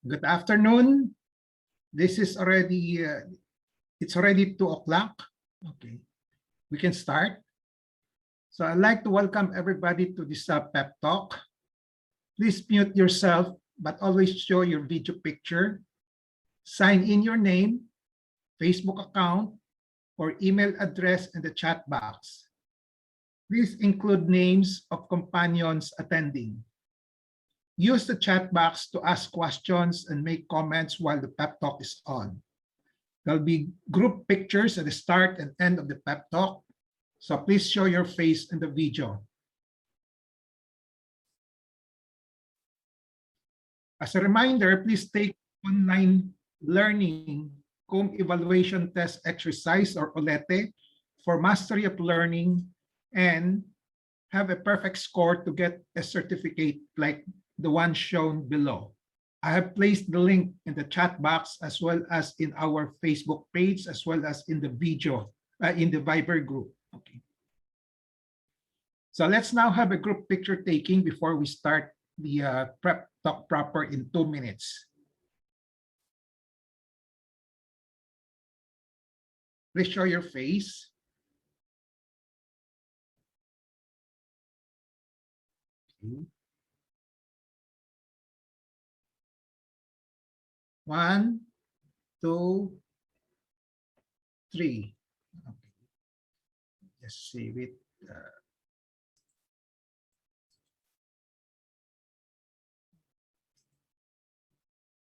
Good afternoon. This is already, it's already 2 o'clock. Okay, we can start. So I'd like to welcome everybody to this pep talk. Please mute yourself, but always show your video picture. Sign in your name, Facebook account, or email address in the chat box. Please include names of companions attending. Use the chat box to ask questions and make comments while the pep talk is on. There'll be group pictures at the start and end of the pep talk, so please show your face in the video. As a reminder, please take online learning comb evaluation test exercise or OLETE for mastery of learning and have a perfect score to get a certificate like the one shown below. I have placed the link in the chat box as well as in our Facebook page as well as in the video, in the Viber group. Okay. So let's now have a group picture taking before we start the prep talk proper in 2 minutes. Please show your face. Okay. 1, 2, 3. Okay. Just save it.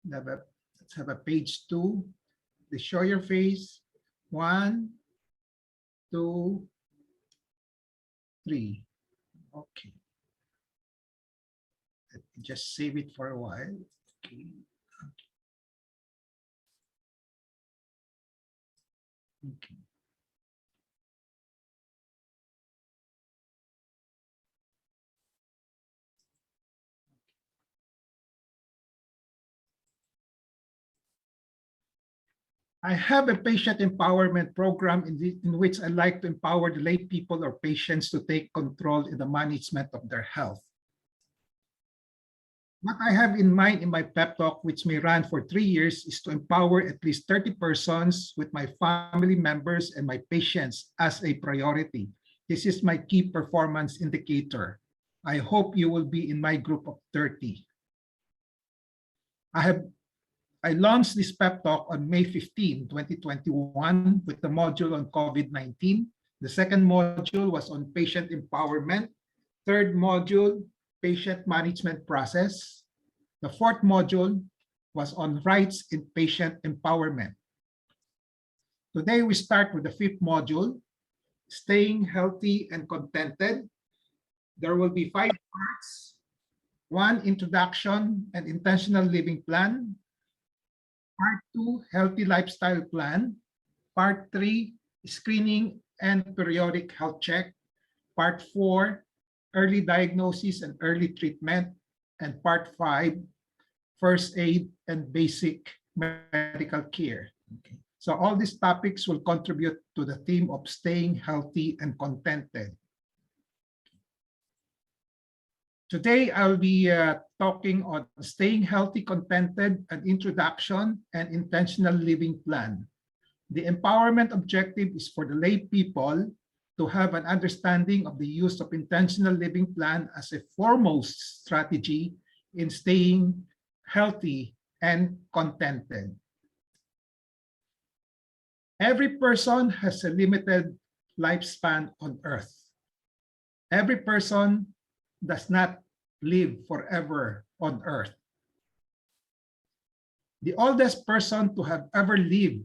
Let's have a page 2. Please show your face. 1, 2, 3. Okay. Let me just save it for a while. Okay. Okay. I have a patient empowerment program in which I like to empower the lay people or patients to take control in the management of their health. What I have in mind in my pep talk, which may run for 3 years, is to empower at least 30 persons with my family members and my patients as a priority. This is my key performance indicator. I hope you will be in my group of 30. I launched this pep talk on May 15, 2021 with the module on COVID-19. The second module was on patient empowerment. Third module, patient management process. The fourth module was on rights in patient empowerment. Today, we start with the fifth module, staying healthy and contented. There will be 5 parts. 1, introduction and intentional living plan. Part 2, healthy lifestyle plan. Part 3, screening and periodic health check. Part 4, early diagnosis and early treatment. And part 5, first aid and basic medical care. Okay. So all these topics will contribute to the theme of staying healthy and contented. Today, I'll be talking on staying healthy, contented, an introduction and intentional living plan. The empowerment objective is for the lay people to have an understanding of the use of intentional living plan as a foremost strategy in staying healthy and contented. Every person has a limited lifespan on Earth. Every person does not live forever on Earth. The oldest person to have ever lived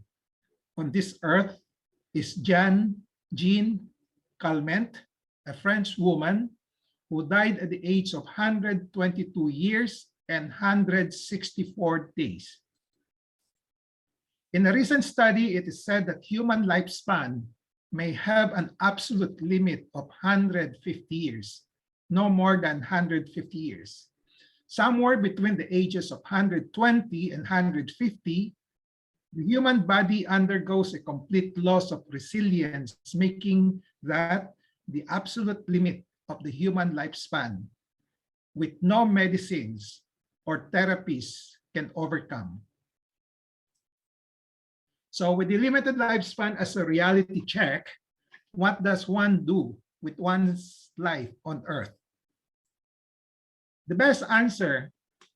on this earth is Jean Calment, a French woman who died at the age of 122 years and 164 days. In a recent study, it is said that human lifespan may have an absolute limit of 150 years, no more than 150 years. Somewhere between the ages of 120 and 150, the human body undergoes a complete loss of resilience, making that the absolute limit of the human lifespan, with no medicines or therapies can overcome. So with the limited lifespan as a reality check, what does one do with one's life on Earth? The best answer,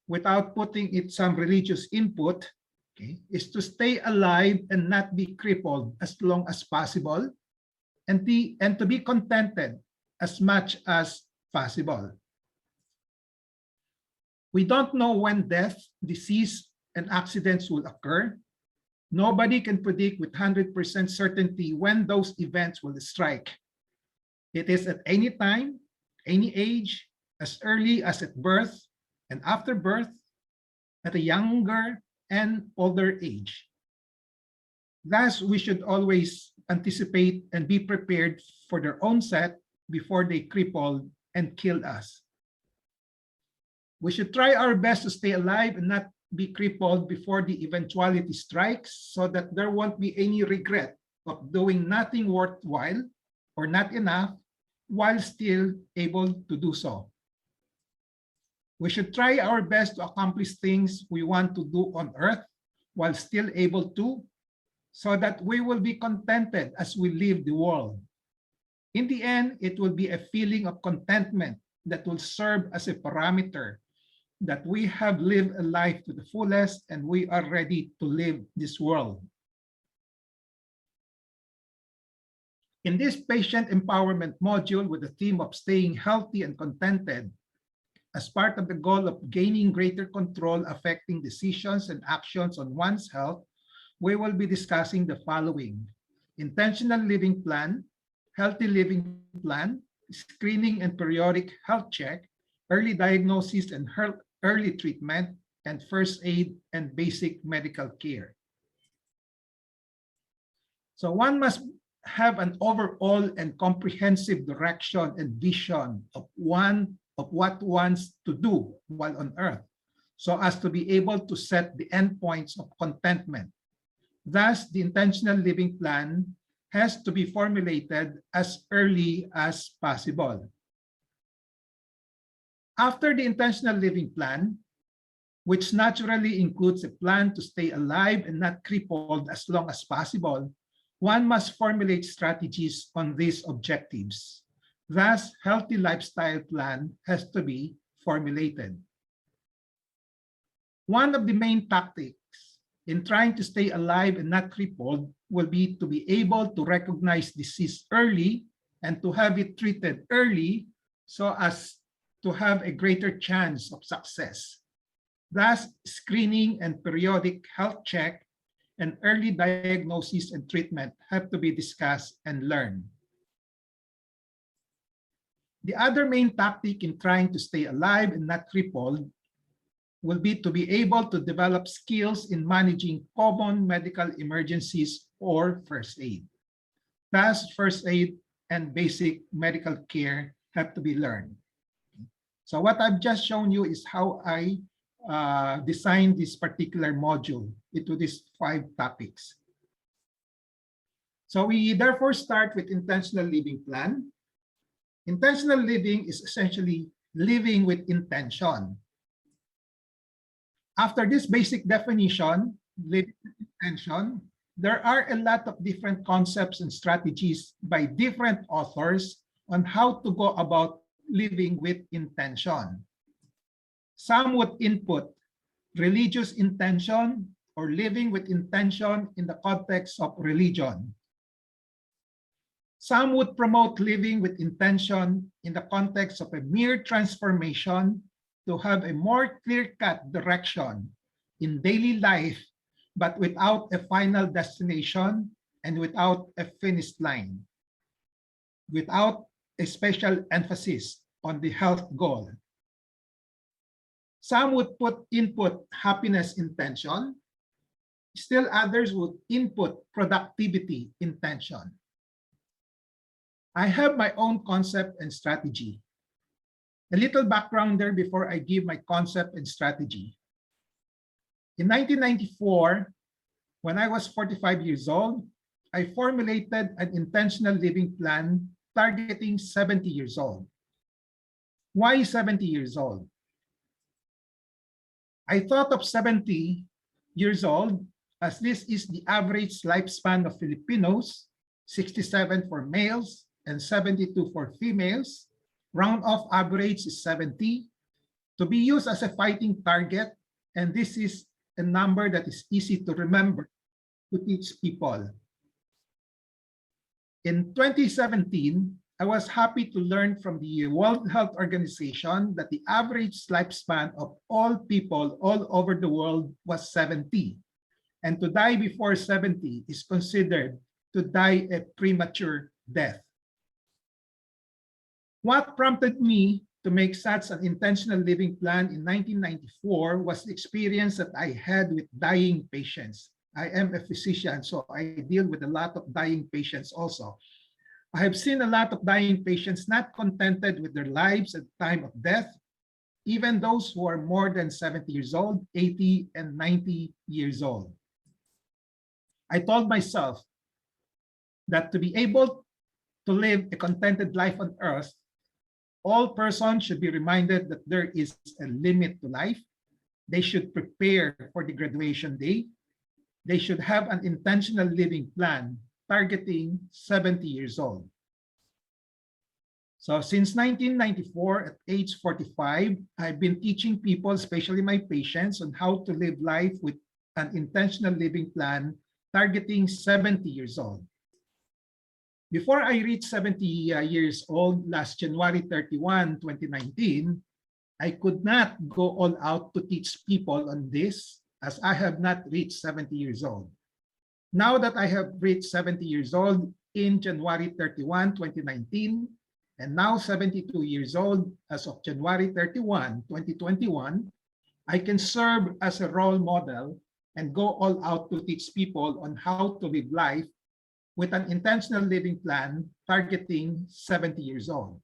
without putting it some religious input, okay, is to stay alive and not be crippled as long as possible, and to be contented as much as possible. We don't know when death, disease, and accidents will occur. Nobody can predict with 100% certainty when those events will strike. It is at any time, any age, as early as at birth and after birth, at a younger and older age. Thus, we should always anticipate and be prepared for their onset before they cripple and kill us. We should try our best to stay alive and not be crippled before the eventuality strikes, so that there won't be any regret of doing nothing worthwhile or not enough while still able to do so. We should try our best to accomplish things we want to do on Earth while still able to, so that we will be contented as we live the world. In the end, it will be a feeling of contentment that will serve as a parameter that we have lived a life to the fullest and we are ready to live this world. In this patient empowerment module with the theme of staying healthy and contented, as part of the goal of gaining greater control affecting decisions and actions on one's health, we will be discussing the following: intentional living plan, healthy living plan, screening and periodic health check, early diagnosis and early treatment, and first aid and basic medical care. So one must have an overall and comprehensive direction and vision of what wants to do while on Earth, so as to be able to set the endpoints of contentment. Thus, the intentional living plan has to be formulated as early as possible. After the intentional living plan, which naturally includes a plan to stay alive and not crippled as long as possible, one must formulate strategies on these objectives. Thus, healthy lifestyle plan has to be formulated. One of the main tactics in trying to stay alive and not crippled will be to be able to recognize disease early and to have it treated early so as to have a greater chance of success. Thus, screening and periodic health check and early diagnosis and treatment have to be discussed and learned. The other main tactic in trying to stay alive and not crippled will be to be able to develop skills in managing common medical emergencies or first aid. Thus, first aid and basic medical care have to be learned. So what I've just shown you is how I designed this particular module into these 5 topics. So we therefore start with intentional living plan. Intentional living is essentially living with intention. After this basic definition, living with intention, there are a lot of different concepts and strategies by different authors on how to go about living with intention. Some would input religious intention or living with intention in the context of religion. Some would promote living with intention in the context of a mere transformation to have a more clear-cut direction in daily life, but without a final destination and without a finished line, without a special emphasis on the health goal. Some would input happiness intention. Still others would input productivity intention. I have my own concept and strategy. A little background there before I give my concept and strategy. In 1994, when I was 45 years old, I formulated an intentional living plan targeting 70 years old. Why 70 years old? I thought of 70 years old as this is the average lifespan of Filipinos, 67 for males and 72 for females. Round off average is 70 to be used as a fighting target, and this is a number that is easy to remember to teach people. In 2017, I was happy to learn from the World Health Organization that the average lifespan of all people all over the world was 70. And to die before 70 is considered to die a premature death. What prompted me to make such an intentional living plan in 1994 was the experience that I had with dying patients. I am a physician, so I deal with a lot of dying patients also. I have seen a lot of dying patients not contented with their lives at the time of death, even those who are more than 70 years old, 80 and 90 years old. I told myself that to be able to live a contented life on earth, all persons should be reminded that there is a limit to life. They should prepare for the graduation day. They should have an intentional living plan targeting 70 years old. So since 1994, at age 45, I've been teaching people, especially my patients, on how to live life with an intentional living plan targeting 70 years old. Before I reached 70 years old last January 31, 2019, I could not go all out to teach people on this as I have not reached 70 years old. Now that I have reached 70 years old in January 31, 2019, and now 72 years old as of January 31, 2021, I can serve as a role model and go all out to teach people on how to live life with an intentional living plan targeting 70 years old.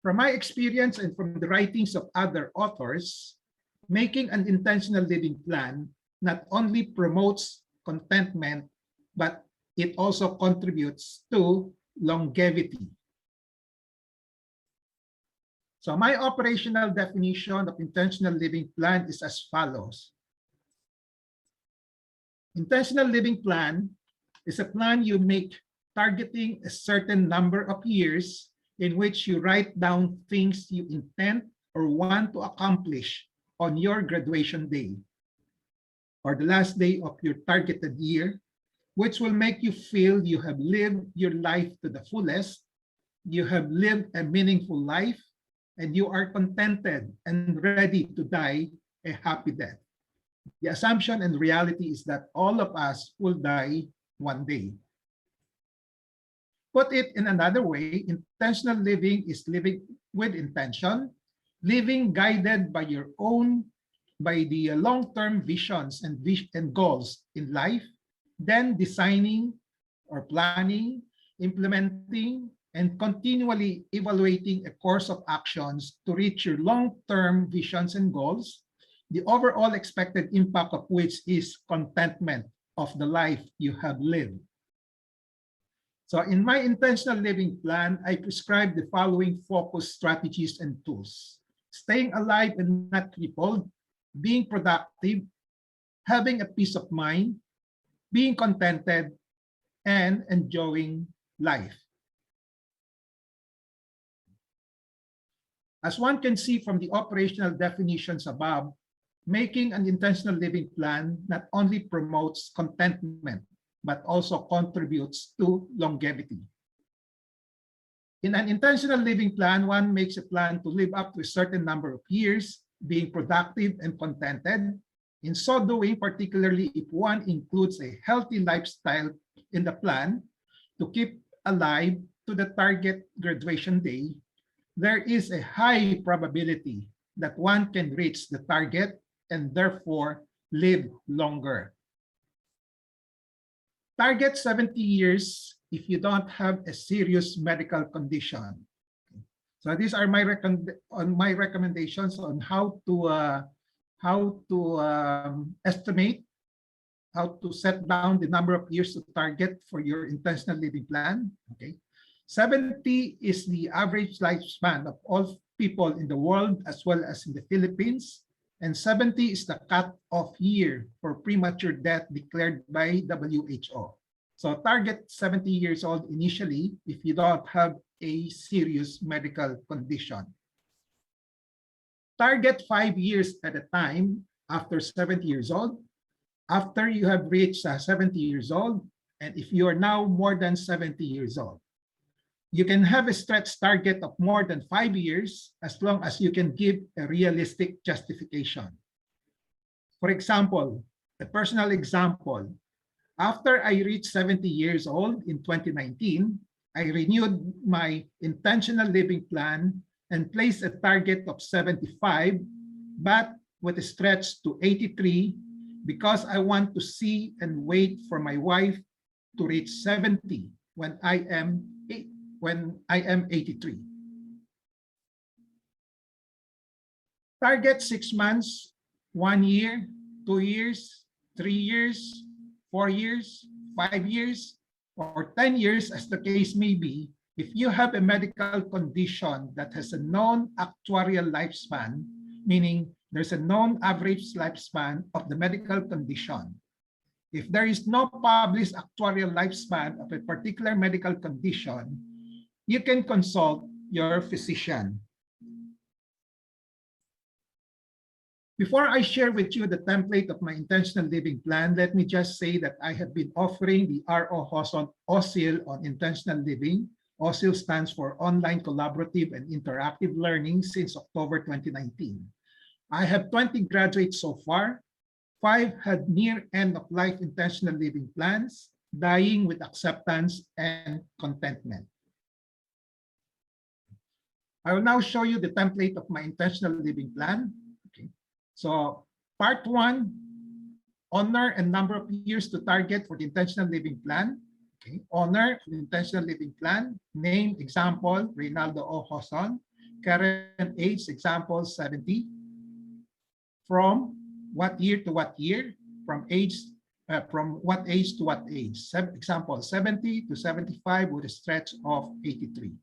From my experience and from the writings of other authors, making an intentional living plan not only promotes contentment, but it also contributes to longevity. So my operational definition of intentional living plan is as follows. Intentional living plan is a plan you make targeting a certain number of years in which you write down things you intend or want to accomplish on your graduation day or the last day of your targeted year, which will make you feel you have lived your life to the fullest, you have lived a meaningful life, and you are contented and ready to die a happy death. The assumption and reality is that all of us will die one day. Put it in another way, intentional living is living with intention, living guided by your own, by the long-term visions and goals in life, then designing or planning, implementing, and continually evaluating a course of actions to reach your long-term visions and goals, the overall expected impact of which is contentment of the life you have lived. So in my intentional living plan, I prescribe the following focus strategies and tools: staying alive and not crippled, being productive, having a peace of mind, being contented, and enjoying life. As one can see from the operational definitions above, making an intentional living plan not only promotes contentment, but also contributes to longevity. In an intentional living plan, one makes a plan to live up to a certain number of years, being productive and contented. In so doing, particularly if one includes a healthy lifestyle in the plan to keep alive to the target graduation day, there is a high probability that one can reach the target and therefore live longer. Target 70 years if you don't have a serious medical condition. So these are my recommendations on how to estimate, how to set down the number of years to target for your intentional living plan. Okay, 70 is the average lifespan of all people in the world as well as in the Philippines. and 70 is the cut-off year for premature death declared by WHO. So target 70 years old initially if you don't have a serious medical condition. Target 5 years at a time after 70 years old. After you have reached 70 years old, and if you are now more than 70 years old, you can have a stretch target of more than 5 years as long as you can give a realistic justification. For example, a personal example, after I reached 70 years old in 2019, I renewed my intentional living plan and placed a target of 75, but with a stretch to 83 because I want to see and wait for my wife to reach 70 when I am 83. Target 6 months, 1 year, 2 years, 3 years, 4 years, 5 years, or 10 years as the case may be. If you have a medical condition that has a known actuarial lifespan, meaning there's a known average lifespan of the medical condition. If there is no published actuarial lifespan of a particular medical condition, you can consult your physician. Before I share with you the template of my intentional living plan, let me just say that I have been offering the ROJoson OSIL on intentional living. OSIL stands for Online Collaborative and Interactive Learning since October 2019. I have 20 graduates so far. 5 had near end of life intentional living plans, dying with acceptance and contentment. I will now show you the template of my intentional living plan. Okay. So part 1, honor and number of years to target for the intentional living plan. Okay. Honor the intentional living plan. Name, example, Reynaldo O. Joson. Current age, example, 70. From what year to what year? From what age to what age? Example, 70 to 75 with a stretch of 83.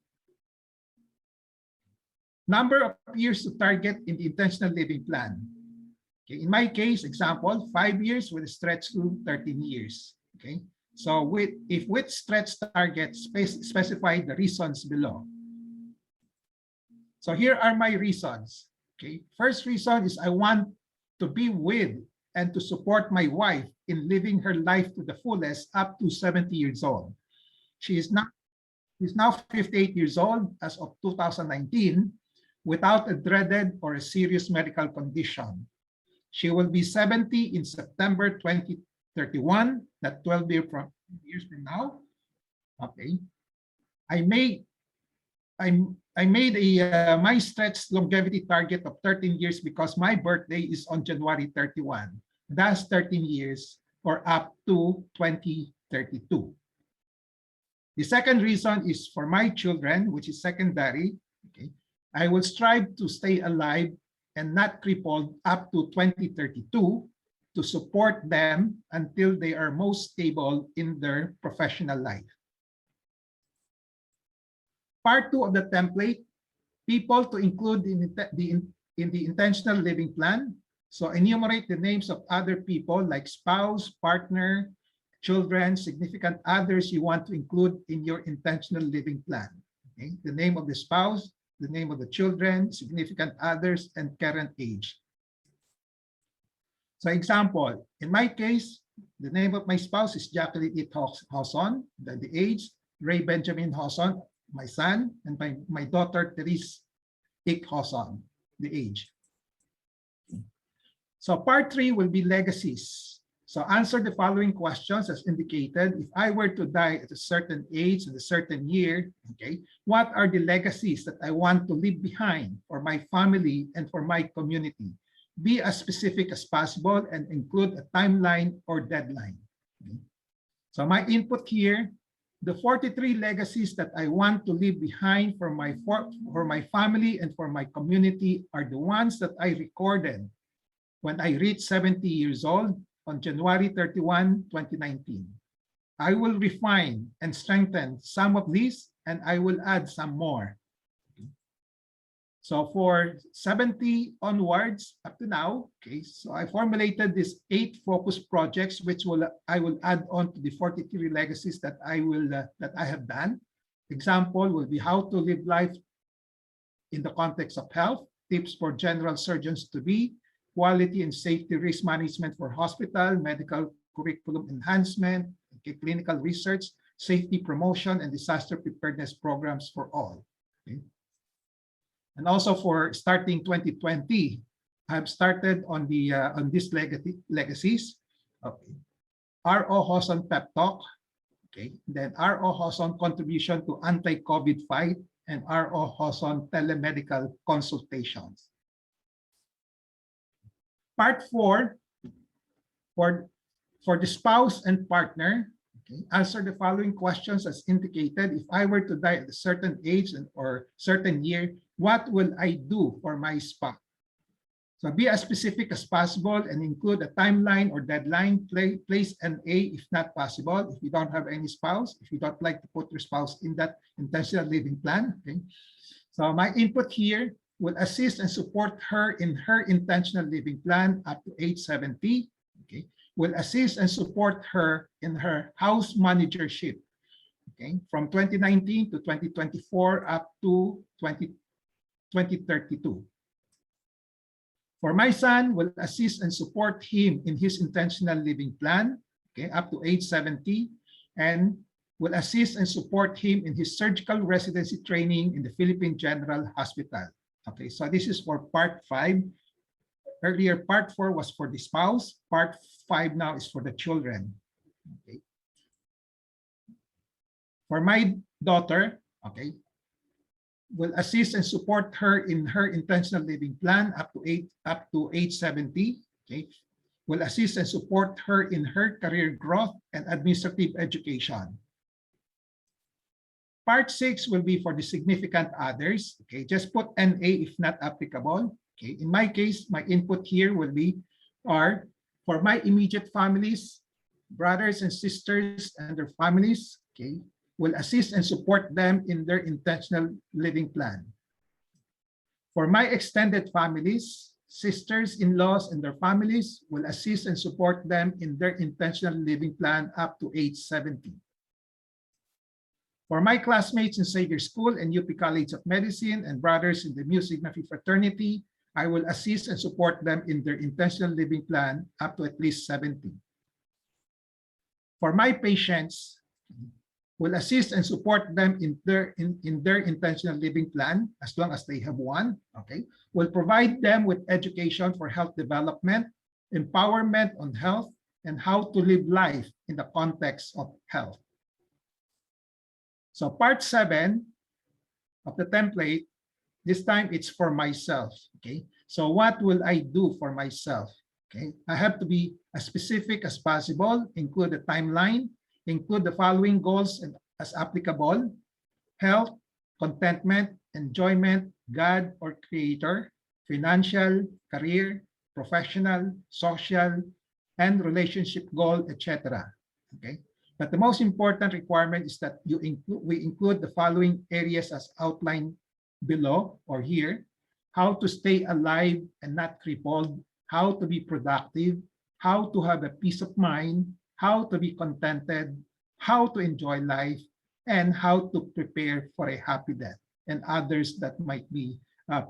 Number of years to target in the intentional living plan. Okay, in my case, example, 5 years with a stretch to 13 years. Okay, so with stretch targets, specify the reasons below. So here are my reasons. Okay, first reason is I want to be with and to support my wife in living her life to the fullest up to 70 years old. She's now 58 years old as of 2019 without a dreaded or a serious medical condition. She will be 70 in September 2031, that 12 years from now. Okay. I made my stretch longevity target of 13 years because my birthday is on January 31. That's 13 years or up to 2032. The second reason is for my children, which is secondary. Okay, I will strive to stay alive and not crippled up to 2032 to support them until they are most stable in their professional life. Part 2 of the template, people to include in the intentional living plan. So enumerate the names of other people like spouse, partner, children, significant others you want to include in your intentional living plan. Okay? The name of the spouse, the name of the children, significant others, and current age. So example, in my case, the name of my spouse is Jacqueline E. Joson, the age, Ray Benjamin Joson, my son, and my daughter, Therese Ik Joson, the age. So part 3 will be legacies. So answer the following questions as indicated. If I were to die at a certain age and a certain year, okay, what are the legacies that I want to leave behind for my family and for my community? Be as specific as possible and include a timeline or deadline. Okay. So my input here, the 43 legacies that I want to leave behind for my family and for my community are the ones that I recorded when I reached 70 years old on January 31, 2019. I will refine and strengthen some of these, and I will add some more. So for 70 onwards up to now, okay, so I formulated these 8 focus projects, which I will add on to the 43 legacies that I have done. Example will be how to live life in the context of health, tips for general surgeons to be, quality and safety risk management for hospital, medical curriculum enhancement, okay, clinical research, safety promotion, and disaster preparedness programs for all. Okay. And also for starting 2020, I've started on these legacies. Okay. ROJoson PEP Talk, okay. Then ROJoson contribution to anti-COVID fight, and ROJoson telemedical consultations. Part 4, for the spouse and partner, okay, answer the following questions as indicated. If I were to die at a certain age or certain year, what will I do for my spouse? So be as specific as possible and include a timeline or deadline. Place an A if not possible. If you don't have any spouse, if you don't like to put your spouse in that intentional living plan. Okay. So my input here will assist and support her in her intentional living plan up to age 70. Okay. Will assist and support her in her house managership. Okay. From 2019 to 2024 up to 2032. For my son, will assist and support him in his intentional living plan, okay, up to age 70, and will assist and support him in his surgical residency training in the Philippine General Hospital. Okay, so this is for part 5. Earlier, part 4 was for the spouse. Part 5 now is for the children. Okay. For my daughter, okay, will assist and support her in her intentional living plan up to age 70. Okay, will assist and support her in her career growth and administrative education. Part 6 will be for the significant others. Okay, just put NA if not applicable. Okay, in my case, my input here will be for my immediate families, brothers and sisters and their families. Okay, will assist and support them in their intentional living plan. For my extended families, sisters-in-laws and their families, will assist and support them in their intentional living plan up to age 70. For my classmates in Xavier School and UP College of Medicine and brothers in the Mu Sigma Phi fraternity, I will assist and support them in their intentional living plan up to at least 70. For my patients, will assist and support them in their intentional living plan as long as they have one. Okay, will provide them with education for health development, empowerment on health, and how to live life in the context of health. So part 7 of the template, this time it's for myself. Okay, so what will I do for myself? Okay, I have to be as specific as possible, include a timeline, include the following goals and as applicable: health, contentment, enjoyment, God or creator, financial, career, professional, social, and relationship goal, etc. Okay, but the most important requirement is that we include the following areas as outlined below or here: how to stay alive and not crippled, how to be productive, how to have a peace of mind, how to be contented, how to enjoy life, and how to prepare for a happy death, and others that might be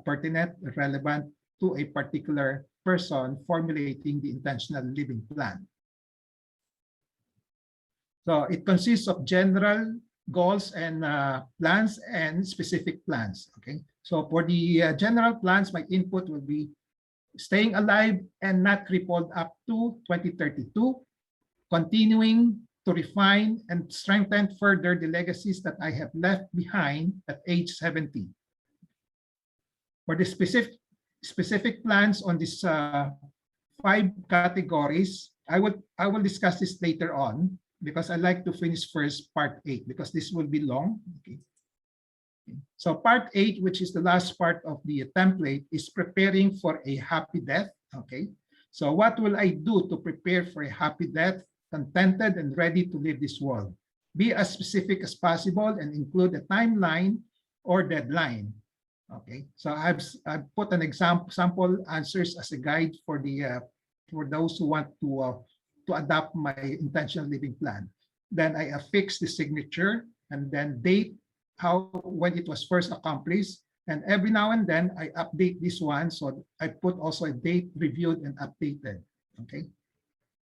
pertinent, relevant to a particular person formulating the intentional living plan. So it consists of general goals and plans and specific plans. Okay, so for the general plans, my input will be staying alive and not crippled up to 2032, continuing to refine and strengthen further the legacies that I have left behind at age 70. For the specific plans on these 5 categories, I will discuss this later on because I like to finish first part 8 because this will be long. Okay. So part 8, which is the last part of the template, is preparing for a happy death. Okay, so what will I do to prepare for a happy death, contented and ready to leave this world? Be as specific as possible and include a timeline or deadline. Okay, so I've put an sample answers as a guide for those who want to adopt my intentional living plan. Then I affix the signature and then date how when it was first accomplished. And every now and then I update this one. So I put also a date reviewed and updated. Okay.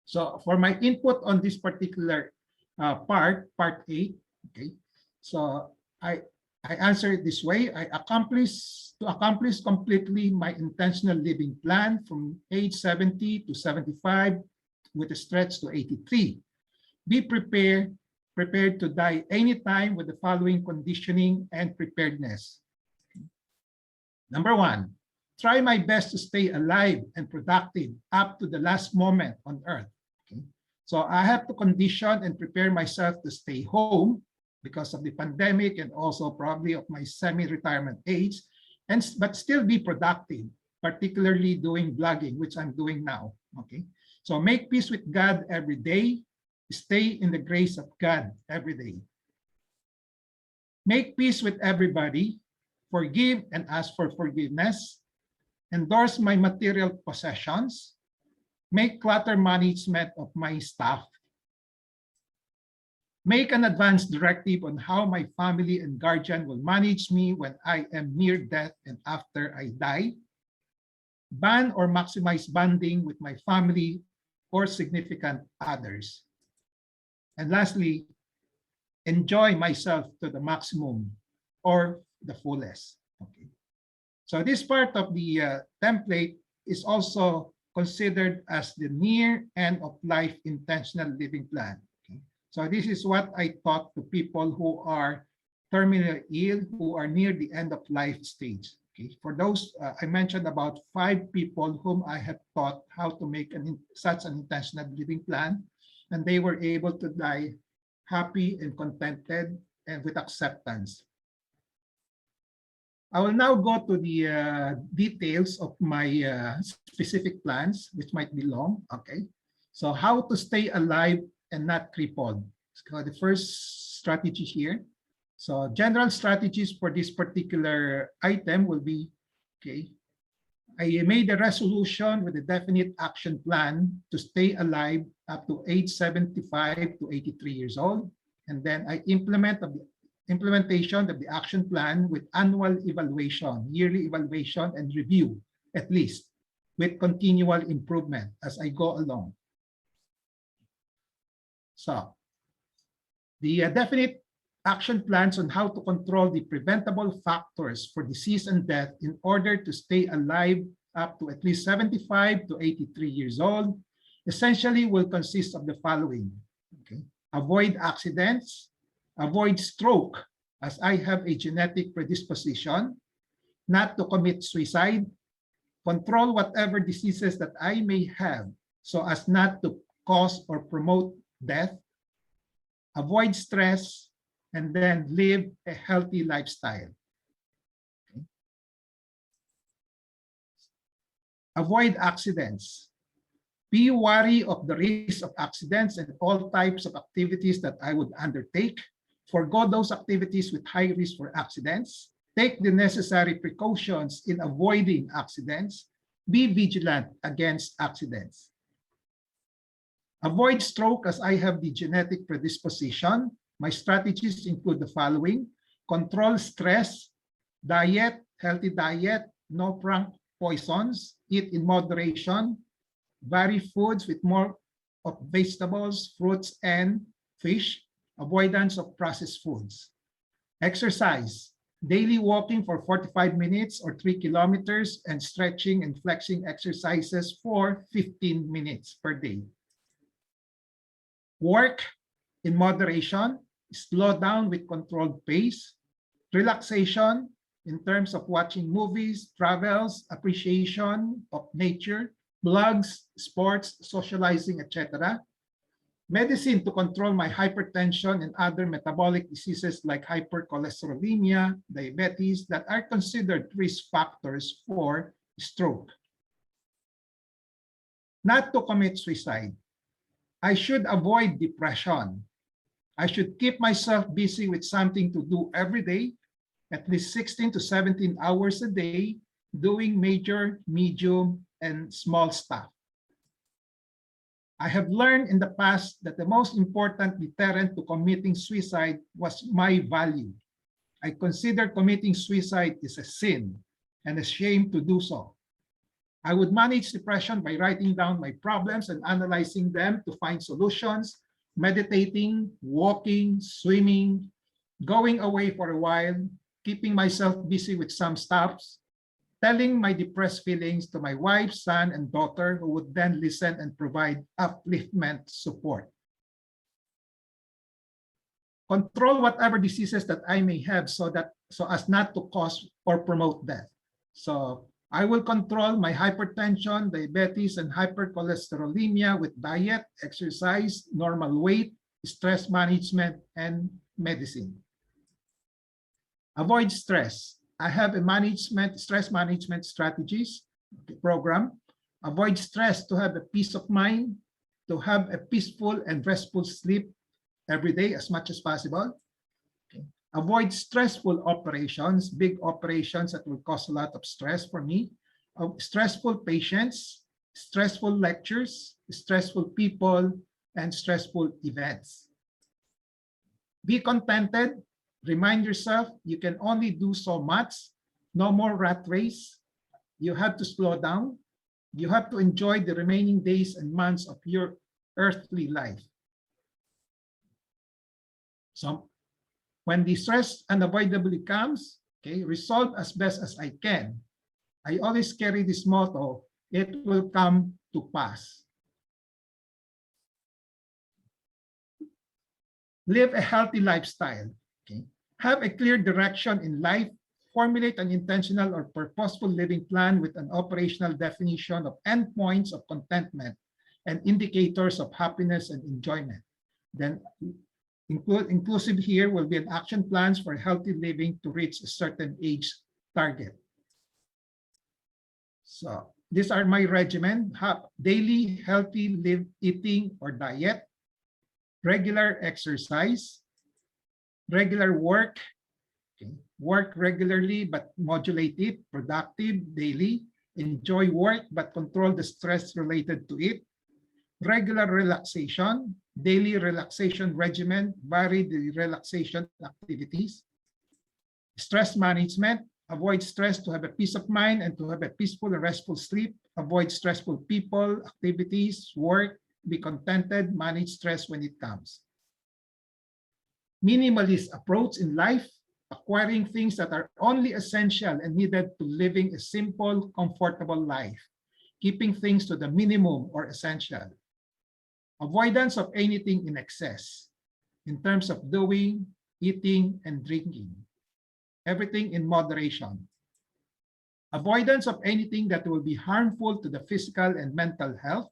So for my input on this particular part 8, okay. So I I answer it this way. To accomplish completely my intentional living plan from age 70 to 75 with a stretch to 83. Be prepared to die anytime with the following conditioning and preparedness. Number 1, try my best to stay alive and productive up to the last moment on earth. Okay? So I have to condition and prepare myself to stay home because of the pandemic and also probably of my semi-retirement age, but still be productive, particularly doing blogging, which I'm doing now. Okay, so make peace with God every day. Stay in the grace of God every day. Make peace with everybody. Forgive and ask for forgiveness. Endorse my material possessions. Make clutter management of my stuff. Make an advance directive on how my family and guardian will manage me when I am near death and after I die. Ban or maximize bonding with my family or significant others. And lastly, enjoy myself to the maximum or the fullest. Okay. So this part of the template is also considered as the near end of life intentional living plan. Okay. So this is what I taught to people who are terminally ill, who are near the end of life stage. Okay. For those, I mentioned about 5 people whom I have taught how to make such an intentional living plan, and they were able to die happy and contented and with acceptance. I will now go to the details of my specific plans, which might be long. Okay, so how to stay alive and not crippled. So the first strategy here. So general strategies for this particular item will be, okay, I made a resolution with a definite action plan to stay alive up to age 75 to 83 years old. And then I implementation of the action plan with annual evaluation, yearly evaluation and review, at least, with continual improvement as I go along. So the definite action plans on how to control the preventable factors for disease and death in order to stay alive up to at least 75 to 83 years old essentially will consist of the following. Okay. Avoid accidents, avoid stroke as I have a genetic predisposition, not to commit suicide, control whatever diseases that I may have so as not to cause or promote death, avoid stress, and then live a healthy lifestyle. Okay. Avoid accidents. Be wary of the risk of accidents and all types of activities that I would undertake. Forgo those activities with high risk for accidents. Take the necessary precautions in avoiding accidents. Be vigilant against accidents. Avoid stroke as I have the genetic predisposition. My strategies include the following: control stress, diet, healthy diet, no prank poisons, eat in moderation, vary foods with more of vegetables, fruits, and fish, avoidance of processed foods. Exercise, daily walking for 45 minutes or 3 kilometers and stretching and flexing exercises for 15 minutes per day. Work in moderation, slow down with controlled pace, relaxation in terms of watching movies, travels, appreciation of nature, blogs, sports, socializing, etc. Medicine to control my hypertension and other metabolic diseases like hypercholesterolemia, diabetes that are considered risk factors for stroke. Not to commit suicide. I should avoid depression. I should keep myself busy with something to do every day. at least 16 to 17 hours a day, doing major, medium, and small stuff. I have learned in the past that the most important deterrent to committing suicide was my value. I consider committing suicide is a sin and a shame to do so. I would manage depression by writing down my problems and analyzing them to find solutions, meditating, walking, swimming, going away for a while, keeping myself busy with some stuffs, telling my depressed feelings to my wife, son, and daughter, who would then listen and provide upliftment support. Control whatever diseases that I may have so as not to cause or promote death. So I will control my hypertension, diabetes, and hypercholesterolemia with diet, exercise, normal weight, stress management, and medicine. Avoid stress. I have a stress management strategies program. Avoid stress to have a peace of mind, to have a peaceful and restful sleep every day as much as possible. Okay. Avoid stressful operations, big operations that will cause a lot of stress for me. Stressful patients, stressful lectures, stressful people, and stressful events. Be contented. Remind yourself you can only do so much. No more rat race. You have to slow down. You have to enjoy the remaining days and months of your earthly life. So when the stress unavoidably comes, okay, resolve as best as I can. I always carry this motto, it will come to pass. Live a healthy lifestyle. Okay. Have a clear direction in life. Formulate an intentional or purposeful living plan with an operational definition of endpoints of contentment and indicators of happiness and enjoyment. Then inclusive here will be an action plans for healthy living to reach a certain age target. So these are my regimen: daily healthy eating or diet, regular exercise, regular work, okay. Work regularly but modulate it, productive daily, enjoy work but control the stress related to it, regular relaxation, daily relaxation regimen, vary the relaxation activities, stress management, avoid stress to have a peace of mind and to have a peaceful and restful sleep, avoid stressful people, activities, work, be contented, manage stress when it comes. Minimalist approach in life, acquiring things that are only essential and needed to living a simple, comfortable life, keeping things to the minimum or essential. Avoidance of anything in excess in terms of doing, eating, and drinking. Everything in moderation. Avoidance of anything that will be harmful to the physical and mental health,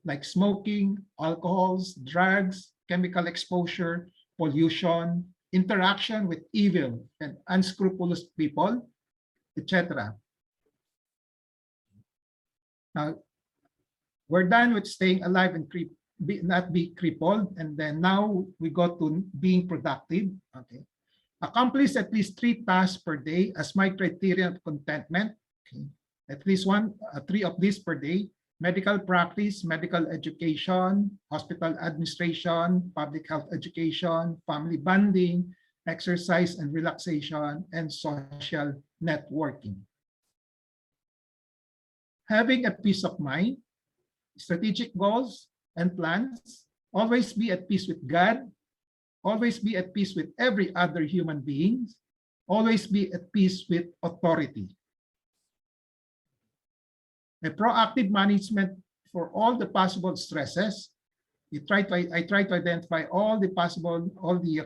like smoking, alcohols, drugs, chemical exposure, pollution, interaction with evil and unscrupulous people, etc. Now, we're done with staying alive and not be crippled, and then now we go to being productive. Okay. Accomplish at least 3 tasks per day as my criterion of contentment. Okay. At least 3 of these per day. Medical practice, medical education, hospital administration, public health education, family bonding, exercise and relaxation, and social networking. Having a peace of mind, strategic goals and plans, always be at peace with God, always be at peace with every other human being, always be at peace with authority. A proactive management for all the possible stresses. I try to identify all the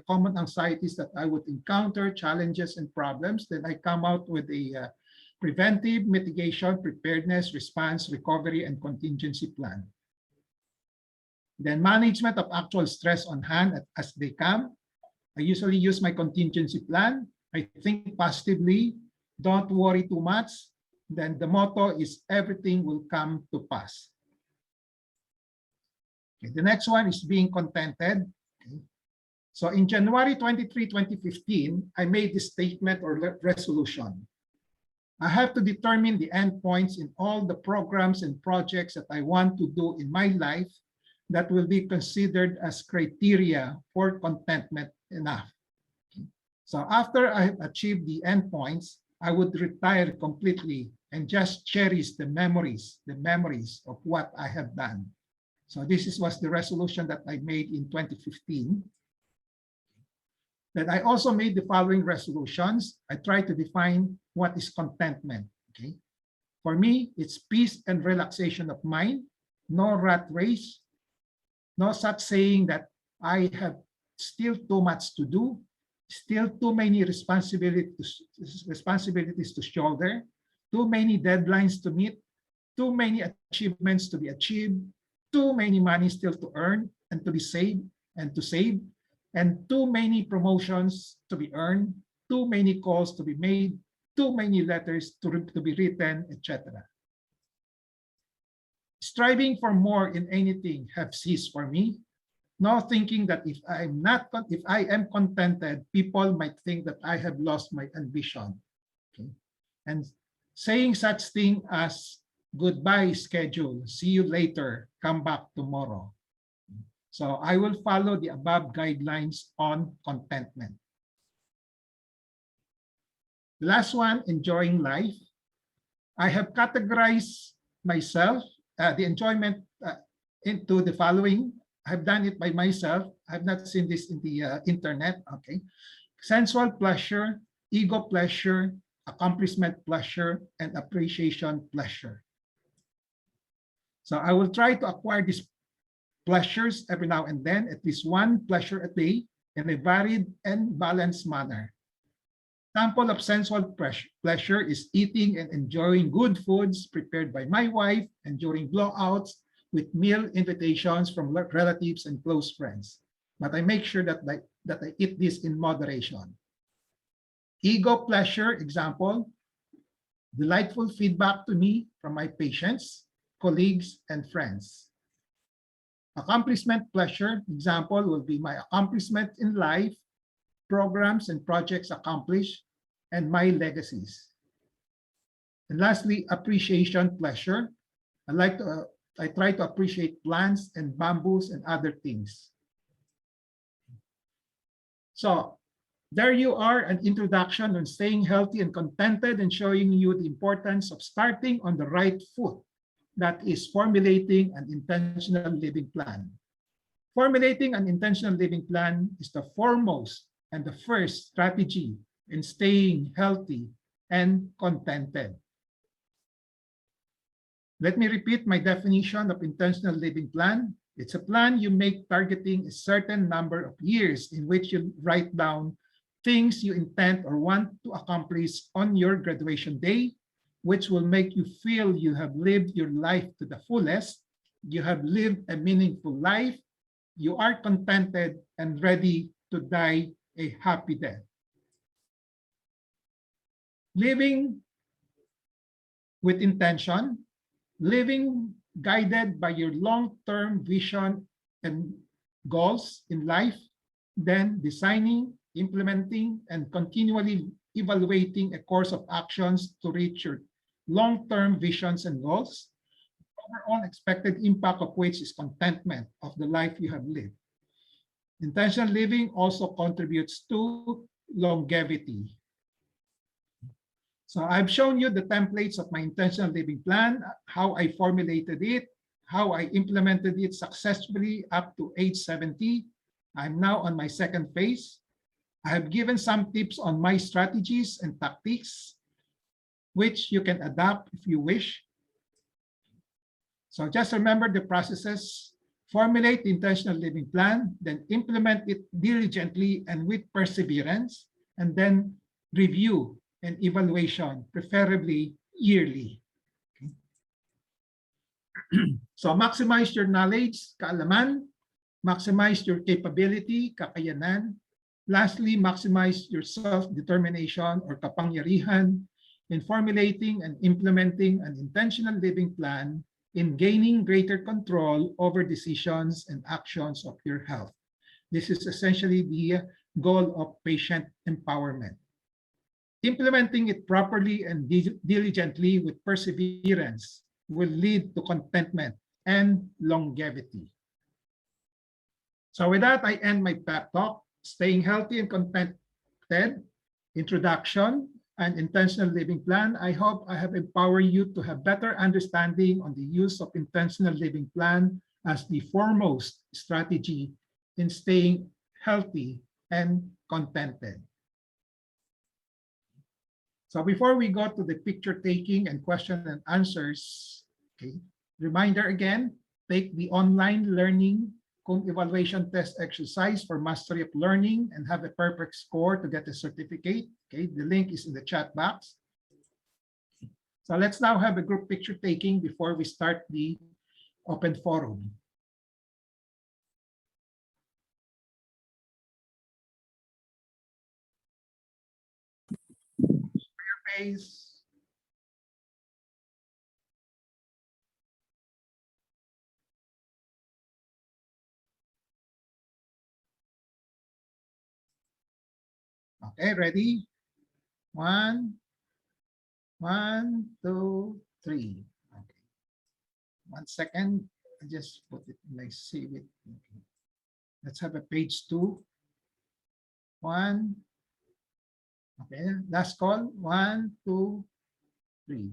common anxieties that I would encounter, challenges and problems. Then I come out with a preventive, mitigation, preparedness, response, recovery, and contingency plan. Then management of actual stress on hand as they come. I usually use my contingency plan. I think positively, don't worry too much. Then the motto is everything will come to pass. Okay, the next one is being contented. Okay. So in January 23, 2015, I made this statement or resolution. I have to determine the endpoints in all the programs and projects that I want to do in my life that will be considered as criteria for contentment enough. So after I have achieved the endpoints, I would retire completely and just cherish the memories of what I have done. So this was the resolution that I made in 2015. Then I also made the following resolutions. I try to define what is contentment. Okay. For me, it's peace and relaxation of mind, no rat race, no such saying that I have still too much to do, still too many responsibilities to shoulder, too many deadlines to meet, too many achievements to be achieved, too many money still to earn and to be saved and to save, and too many promotions to be earned, too many calls to be made, too many letters to be written, etc. Striving for more in anything have ceased for me. Now thinking that if I am contented, people might think that I have lost my ambition. Okay? And saying such thing as goodbye schedule, see you later, come back tomorrow. So I will follow the above guidelines on contentment. The last one, enjoying life. I have categorized myself, the enjoyment into the following. I've done it by myself. I've not seen this in the internet. Okay. Sensual pleasure, ego pleasure, accomplishment pleasure, and appreciation pleasure. So I will try to acquire these pleasures every now and then, at least one pleasure a day in a varied and balanced manner. Example of sensual pleasure is eating and enjoying good foods prepared by my wife and during blowouts with meal invitations from relatives and close friends. But I make sure that I eat this in moderation. Ego pleasure, example, delightful feedback to me from my patients, colleagues, and friends. Accomplishment pleasure, example, will be my accomplishment in life, programs and projects accomplished, and my legacies. And lastly, appreciation pleasure. I try to appreciate plants and bamboos and other things. So there you are, an introduction on staying healthy and contented and showing you the importance of starting on the right foot. That is formulating an intentional living plan. Formulating an intentional living plan is the foremost and the first strategy in staying healthy and contented. Let me repeat my definition of intentional living plan. It's a plan you make targeting a certain number of years in which you write down things you intend or want to accomplish on your graduation day, which will make you feel you have lived your life to the fullest, you have lived a meaningful life, you are contented and ready to die a happy death. Living with intention, living guided by your long-term vision and goals in life, then designing, implementing, and continually evaluating a course of actions to reach your long-term visions and goals, overall expected impact of which is contentment of the life you have lived. Intentional living also contributes to longevity. So I've shown you the templates of my intentional living plan, how I formulated it, how I implemented it successfully up to age 70. I'm now on my second phase. I have given some tips on my strategies and tactics, which you can adapt if you wish. So just remember the processes, formulate the intentional living plan, then implement it diligently and with perseverance, and then review and evaluation, preferably yearly. Okay. So maximize your knowledge, kaalaman, maximize your capability, kakayanan. Lastly, maximize your self-determination or kapangyarihan in formulating and implementing an intentional living plan in gaining greater control over decisions and actions of your health. This is essentially the goal of patient empowerment. Implementing it properly and diligently with perseverance will lead to contentment and longevity. So with that, I end my pep talk. Staying healthy and contented, introduction, and intentional living plan. I hope I have empowered you to have better understanding on the use of intentional living plan as the foremost strategy in staying healthy and contented. So before we go to the picture taking and question and answers, okay, reminder again, take the online learning Kung evaluation test exercise for mastery of learning and have a perfect score to get a certificate. Okay, the link is in the chat box. So let's now have a group picture taking before we start the open forum. Your face. Okay, ready? One, two, three. Okay. 1 second. I just put it, like save it. Okay. Let's have a page 2. 1. Okay, last call. 1, 2, 3.